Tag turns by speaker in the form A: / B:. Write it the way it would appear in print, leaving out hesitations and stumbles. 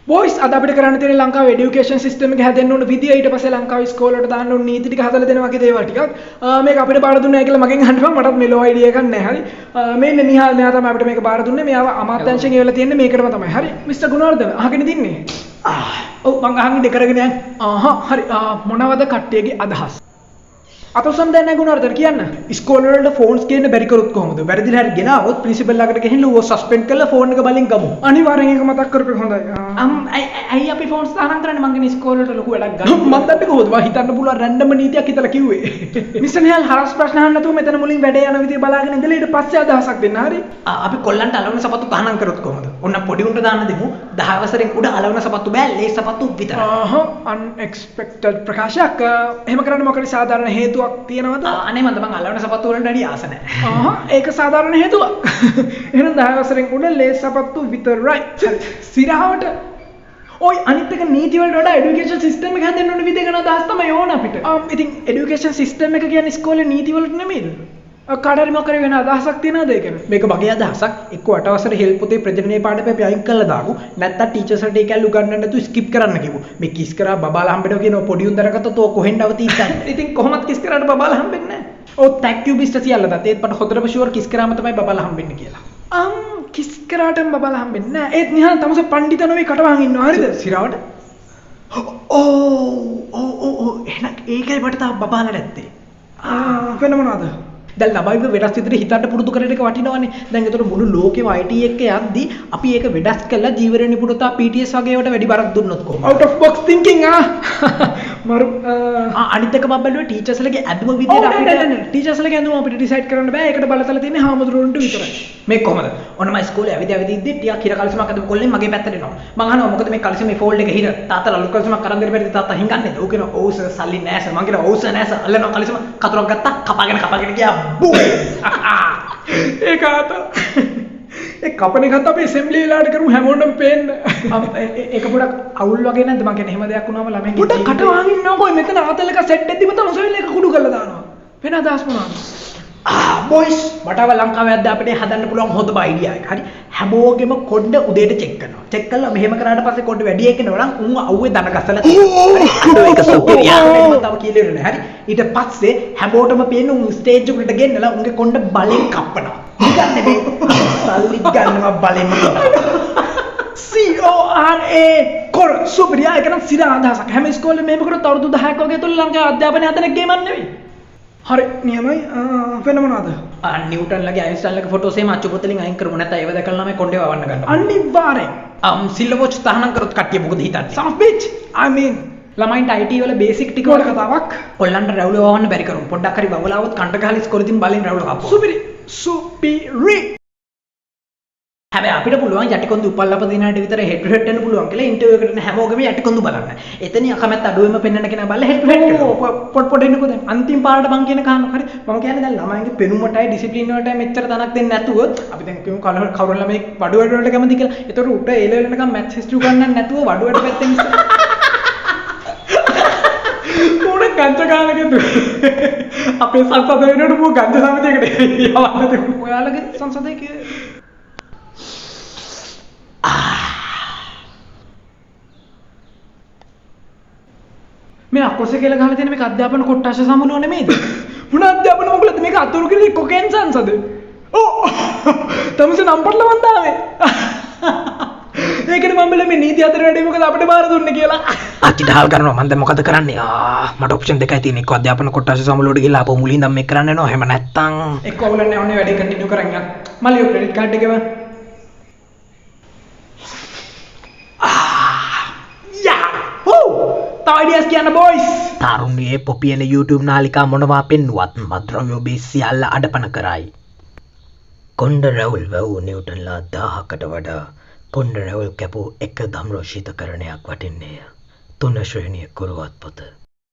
A: Boys අද අපිට කරන්න තියෙන ලංකාවේ এডুকেෂන් සිස්ටම් එක හැදෙන්න ඕන විදිය ඊට පස්සේ ලංකාවේ ස්කෝල වලට දාන්න ඕන නීති ටික හදලා දෙනවා වගේ දේවල් ටිකක් මේක අපිට බාර දුන්නා කියලා මගෙන් අහන්න මටත් මෙලෝ අයිඩියා එකක් නැහැ හරි මේ නිහාල් මෙයා තමයි අපිට මේක බාර දුන්නේ මෙයාව අමාත්‍යාංශයෙන් එවලා තියෙන්නේ මේකටම තමයි හරි මිස්ටර් ගුණවර්ධන අහගෙන ඉන්නේ ඔව් මං අහන්නේ කරගෙන යන්න හරි මොනවද කට්ටියගේ අදහස් අතොසම් දැන් නැහැ ගුණවර්ධන කියන්න ස්කෝල වලට ෆෝන්ස් ගේන්න බැරි කරොත් කොහොමද වැරදිලා හරි ගෙනාවොත් ප්‍රින්සිපල් ළඟට ගිහින් ඌව සස්පෙන්ඩ් කරලා ෆෝන් එක බලෙන් ගමු අනිවාර්යෙන් ඒක මතක් කරපෙ හොඳයි ඇයි අපි ෆෝන්ස් දානම් කරන්නේ මං ගෙන ස්කෝල වලට ලොකු වැඩක් ගන්න මන් දන්නේ කොහොමද වා හිතන්න පුළුවන් රැන්ඩම් නීතියක් හිතලා කිව්වේ මිස්ටර් නිහාල් හරස් ප්‍රශ්න අහන්න නැතුව මෙතන මුලින් වැඩේ යන විදිය බලාගෙන ඉඳලා ඊට පස්සේ අදහසක් දෙන්න හරි අපි කොල්ලන්ට අලවන සපත්තු තහනම් කරොත් කොහොමද ඔන්න පොඩි උන්ට දාන්න දෙමු 10 වසරෙන් උඩ අලවන සපත්තු බෑ ලේ සපත්තු විතරයි අන්එක්ස්පෙක්ටඩ් ප්‍රකාශයක් එහෙම කරන්න මොකද සාධාරණ හේතුවක් තියෙනවද අනේ මන්ද මං අලවන සපත්තු වලට වැඩි ආස නැහැ ඒක සාධාරණ හේතුවක් එහෙනම් 10 වසරෙන් උඩ ලේ සපත්තු විතරයි සිරහවට ඔය අනිත් එක නීති වලට වඩා এডুকেෂන් සිස්ටම් එක හැදෙන්න ඕන විදිහ ගැන අදහස් තමයි ඕන අපිට ඉතින් এডুকেෂන් සිස්ටම් එක කියන්නේ ඉස්කෝලේ නීති වලට නෙමෙයිද කාටරි මොකරි වෙන අදහසක් තියනවද ඒක මේක බගේ අදහසක් එක්ක 8 වසර හෙල් පොතේ ප්‍රජනනයේ පාඩම අපි අයින් කළා දාපු නැත්තම් ටීචර්ස්ලට ඒක ඇල්ලු ගන්නන්න නැතුව ස්කිප් කරන්න කිව්ව මේ කිස් කරා බබාලා හම්බෙනවා කියන පොඩි උන් දරගත්තොත් ඔය කොහෙන්ද අවතී ඉස්සන්නේ ඉතින් කොහොමද කිස් කරාට බබාලා හම්බෙන්නේ නැහැ ඔව් තැන්ක් යූ මිස්ටර් සියල්ලට ඒත් මට හොඳටම ෂුවර් කිස් කරාම තමයි බබාලා හම්බෙන්නේ කියලා කිස් කරාටම බබාලා හම්බෙන්නේ නැහැ ඒත් නිහාල් තමසේ පඬිත නොවේ කටවහන් ඉන්නවා හරිද සිරාවට එහෙනම් ඒකයි මට තාම බබාලා නැත්තේ වෙන මොනවද දැන් ළමයිව වෙනස් විදිහට හිතන්න පුරුදු කරන එක වටිනවනේ. දැන් ඒතකොට මුළු ලෝකෙම IT එක යද්දි අපි ඒක වෙනස් කළා ජීවන නිපුණතා PTS වගේ ඒවාට වැඩි බරක් දුන්නොත් කොහොමද? out of box thinking මරු අනිත් එක මම බැලුවා ටීචර්ස්ලගේ ඇඳුම විදිහට අපිට ටීචර්ස්ලගේ ඇඳුම අපිට ඩිසයිඩ් කරන්න බෑ. ඒකට බලතල තියෙන්නේ හාමුදුරුවන්ට විතරයි. මේක කොහමද? ඔන්න මම ඉස්කෝලේ ඇවිත් ඉද්දි ටිකක් හිර කලිසමක් අදපු කොල්ලෙන් මගේ පැත්තට එනවා. මම අහනවා මොකද මේ කලිසමේ ෆෝල්ඩ් එක හිර තාත්තා ලලු කලිසමක් අරන් දෙන්න බැරිද තාත්තා හිඟන්නේද? ඌ කියනවා ඔව් සර් සල්ලි නෑ සර්. මම කියනවා ඔව් සර් නෑ සර්. අල්ලනවා කලිසම කතරක් ගත්තා කපාගෙන ගියා බූ ඒක ආත ඒ කපන එකත් අපි ඇසෙම්බලි වෙලාවට කරමු හැමෝටම පේන්න ඒක පොඩක් අවුල් වගේ නැද්ද මම කියන්නේ එහෙම දෙයක් වුණාම ළමයි පොඩක් කට වහන් ඉන්නකො මෙතන ආතල් එක සෙට් එකක් තිබ්බ තමුසෙල් එක කුඩු කරලා දානවා වෙන අදහස් මොනවද බොයිස් මටව ලංකාවේ අධ්‍යාපනයේ හදන්න පුළුවන් හොඳම අයිඩියා එක. හරි හැමෝගෙම කොණ්ඩ උදේට චෙක් කරනවා. චෙක් කළා මෙහෙම කරාට පස්සේ කොණ්ඩ වැඩි එකනවා නම් උන් අවුවේ දන ගසලා තියෙනවා. හරි අන්න ඒක සුපිරියා. මම තව කියලා ඉන්නේ. හරි ඊට පස්සේ හැමෝටම පේන උන් ස්ටේජ් එකට ගෙන්නලා උන්ගේ කොණ්ඩ බලෙන් කප්පනවා. නිකන් නෙමෙයි. සල්ලි ගන්නවා බලෙන්. CORA කොර සුපිරියා එක නම් සිරා අදහසක්. හැම ඉස්කෝලේ මේක කරොත් අවුරුදු 10ක් වගේ තුල ලංකාවේ අධ්‍යාපනය හදන ගේමක් නෙවෙයි. හරි නියමයි වෙන මොනවද නිව්ටන්ලගේ අයින්ස්ටයින්ලගේ ෆොටෝස් එහෙම අච්චු පොතලින් අයින් කරමු නැත්නම් ඒව දැකලා ළමයි කොණ්ඩේ වවන්න ගන්නවා අනිවාර්යෙන් සිල්වොච් තහනම් කරොත් කට්ටිය මොකද හිතන්නේ සම් බිච් I mean ළමයින්ට IT වල බේසික් ටික වල කතාවක් කොල්ලන්ට රැවුල වවන්න බැරි කරුම් පොඩ්ඩක් හරි වවලාවොත් කණ්ඩ ගහලා ඉස්කෝලේදීන් බලෙන් රැවුල කප්පුවා සුපිරි හැබැයි අපිට පුළුවන් යටිකොන්ද උපල්ලප දිනාට විතර හෙඩ් ටු හෙඩ් වෙන්න පුළුවන් කියලා ඉන්ටර්විව් එකට හැමෝගෙම යටිකොන්ද බලන්න. එතනින් අකමැත්ත අඩුවෙම පෙන්වන්න කෙනා බලලා හෙඩ් ටු හෙඩ් කරනවා. පොඩ් එන්නකෝ දැන් අන්තිම පාරට මං කියන කාරණා හරි. මම කියන්නේ දැන් ළමයින්ගේ පෙනුමටයි ඩිසිප්ලින් වලටයි මෙච්චර තනක් දෙන්නේ නැතුව අපි දැන් කියමු කවුරු ළමයි වඩුවට වලට කැමති කියලා. ඒතකොට උට ඒ ලෙවල් එකකම් මැත්ස් හිස්ටරි ගන්නන්න නැතුව වඩුවට පැත්තෙන් මොන ගංජ කාලෙකද අපේ සංසදේ වෙනකොට මොකක් ගංජ සමිතියකට යවන්න තිබුණා. ඔයාලගේ සංසදේ මේ අකොසේ කියලා ගහලා තියෙන මේක අධ්‍යාපන කොට්ටාශ සමුළුව නෙමෙයිද? මොන අධ්‍යාපන මොකලද මේක අතුරු කිරි කොකෙන් සංසද? ඕ තමසේ නම්බර් ලවන් දාවේ. ඒකනේ මම බැලුවේ මේ නීති අතර වැඩේ මොකද අපිට බාර දුන්නේ කියලා. අච්චි ඩහල් කරනවා මම දැන් මොකද කරන්නේ? මට ඔප්ෂන් දෙකයි තියෙන්නේ. එක්ක අධ්‍යාපන කොට්ටාශ සමුළුවට ගිහලා ආපහු මුලින් ඉඳන් මේක කරන්න යනවා. එහෙම නැත්තම් එක්ක අවුලන්නේ ඕනේ වැඩේ කන්ටිනියු කරන් යන්න. මල්ලියෝ ක්‍රෙඩිට් කාඩ් එක ගන්න. ideas කියන්න බොයිස් තරුණියේ පොපියන YouTube නාලිකා මොනවා පෙන්නුවත් මද්‍රව්‍ය ඔබේ සියල්ල අඩපණ කරයි කොණ්ඩ රැවුල් වැව් නිව්ටන්ලා 1000කට වඩා කොණ්ඩ රැවුල් කැපූ එක ධම්රෝෂිතකරණයක් වටින්නේය 3 ශ්‍රේණිය කුරුවත් පොත